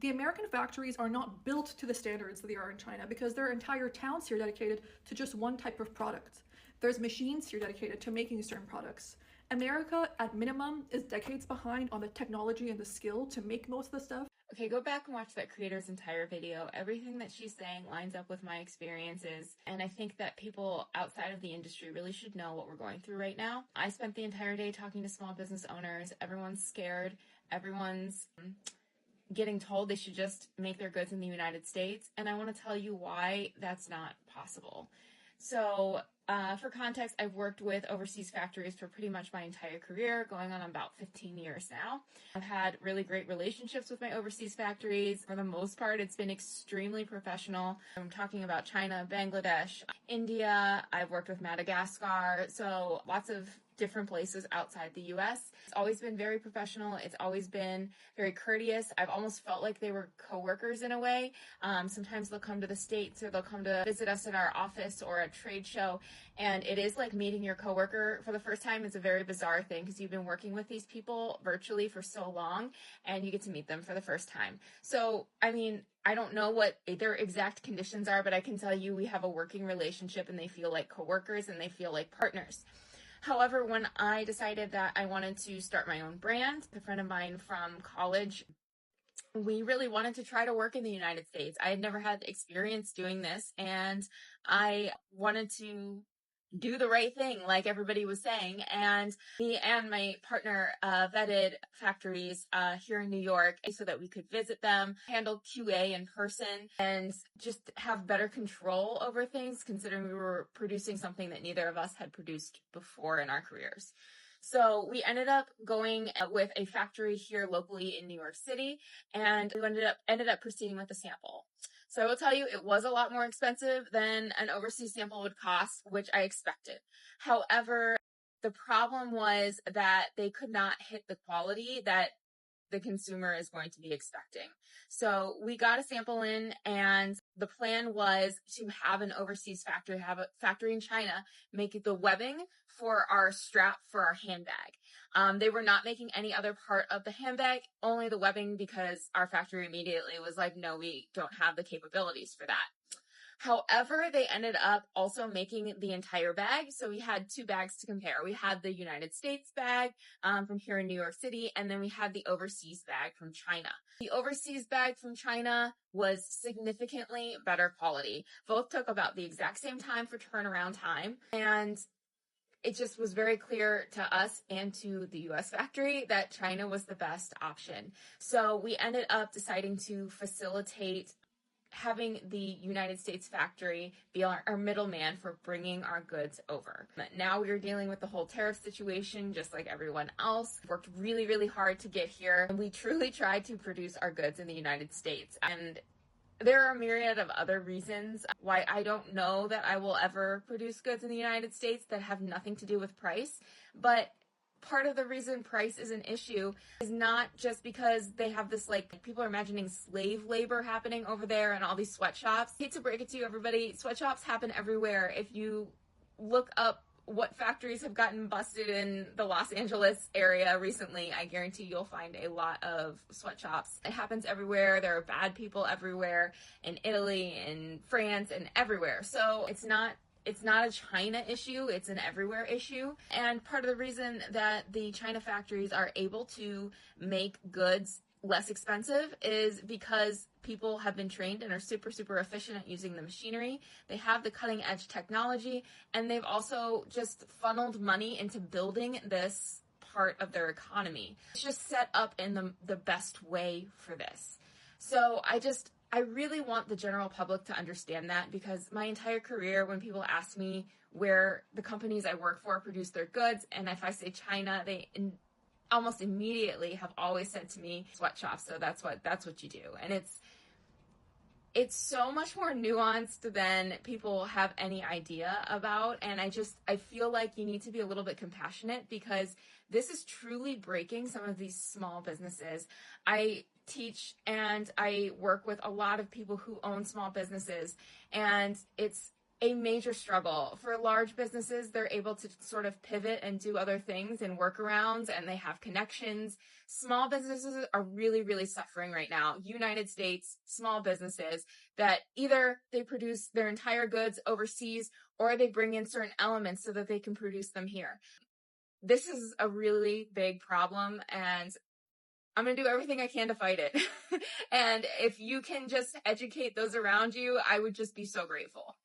The American factories are not built to the standards that they are in China because there are entire towns here dedicated to just one type of product. There's machines here dedicated to making certain products. America, at minimum, is decades behind on the technology and the skill to make most of the stuff. Okay, go back and watch that creator's entire video. Everything that she's saying lines up with my experiences, and I think that people outside of the industry really should know what we're going through right now. I spent the entire day talking to small business owners. Everyone's scared. Everyone's getting told they should just make their goods in the United States, and I want to tell you why that's not possible. So, for context, I've worked with overseas factories for pretty much my entire career, going on about 15 years now. I've had really great relationships with my overseas factories. For the most part, it's been extremely professional. I'm talking about China, Bangladesh, India. I've worked with Madagascar, so lots of different places outside the US. It's always been very professional. It's always been very courteous. I've almost felt like they were coworkers in a way. Sometimes they'll come to the States or they'll come to visit us in our office or a trade show. And it is like meeting your coworker for the first time. It's a very bizarre thing because you've been working with these people virtually for so long and you get to meet them for the first time. So, I mean, I don't know what their exact conditions are, but I can tell you we have a working relationship and they feel like coworkers and they feel like partners. However, when I decided that I wanted to start my own brand, a friend of mine from college, we really wanted to try to work in the United States. I had never had experience doing this, and I wanted to do the right thing, like everybody was saying. And me and my partner vetted factories here in New York so that we could visit them, handle QA in person, and just have better control over things, considering we were producing something that neither of us had produced before in our careers. So we ended up going with a factory here locally in New York City, and we ended up proceeding with the sample. So I will tell you, it was a lot more expensive than an overseas sample would cost, which I expected. However, the problem was that they could not hit the quality that the consumer is going to be expecting. So we got a sample in, and the plan was to have an overseas factory, have a factory in China, make the webbing for our strap for our handbag. They were not making any other part of the handbag, only the webbing, because our factory immediately was like, no, we don't have the capabilities for that. However, they ended up also making the entire bag. So we had two bags to compare. We had the United States bag from here in New York City, and then we had the overseas bag from China. The overseas bag from China was significantly better quality. Both took about the exact same time for turnaround time, and it just was very clear to us and to the US factory that China was the best option. So we ended up deciding to facilitate having the United States factory be our middleman for bringing our goods over. But now we are dealing with the whole tariff situation just like everyone else. Worked really, really hard to get here, and we truly tried to produce our goods in the United States. And there are a myriad of other reasons why I don't know that I will ever produce goods in the United States that have nothing to do with price, but part of the reason price is an issue is not just because they have this, like, people are imagining slave labor happening over there and all these sweatshops. I hate to break it to you, everybody, sweatshops happen everywhere. If you look up what factories have gotten busted in the Los Angeles area recently, I guarantee you'll find a lot of sweatshops. It happens everywhere. There are bad people everywhere, in Italy, in France, and everywhere. So it's not a China issue, it's an everywhere issue. And part of the reason that the China factories are able to make goods less expensive is because people have been trained and are super, super efficient at using the machinery. They have the cutting edge technology, and they've also just funneled money into building this part of their economy. It's just set up in the best way for this. So I really want the general public to understand that, because my entire career, when people ask me where the companies I work for produce their goods, and if I say China, they almost immediately have always said to me, sweatshops, so that's what you do. And it's so much more nuanced than people have any idea about. And I feel like you need to be a little bit compassionate, because this is truly breaking some of these small businesses. I teach and I work with a lot of people who own small businesses, and it's a major struggle. For large businesses, they're able to sort of pivot and do other things and workarounds, and they have connections. Small businesses are really, really suffering right now. United States, small businesses that either they produce their entire goods overseas or they bring in certain elements so that they can produce them here. This is a really big problem, and I'm going to do everything I can to fight it. And if you can just educate those around you, I would just be so grateful.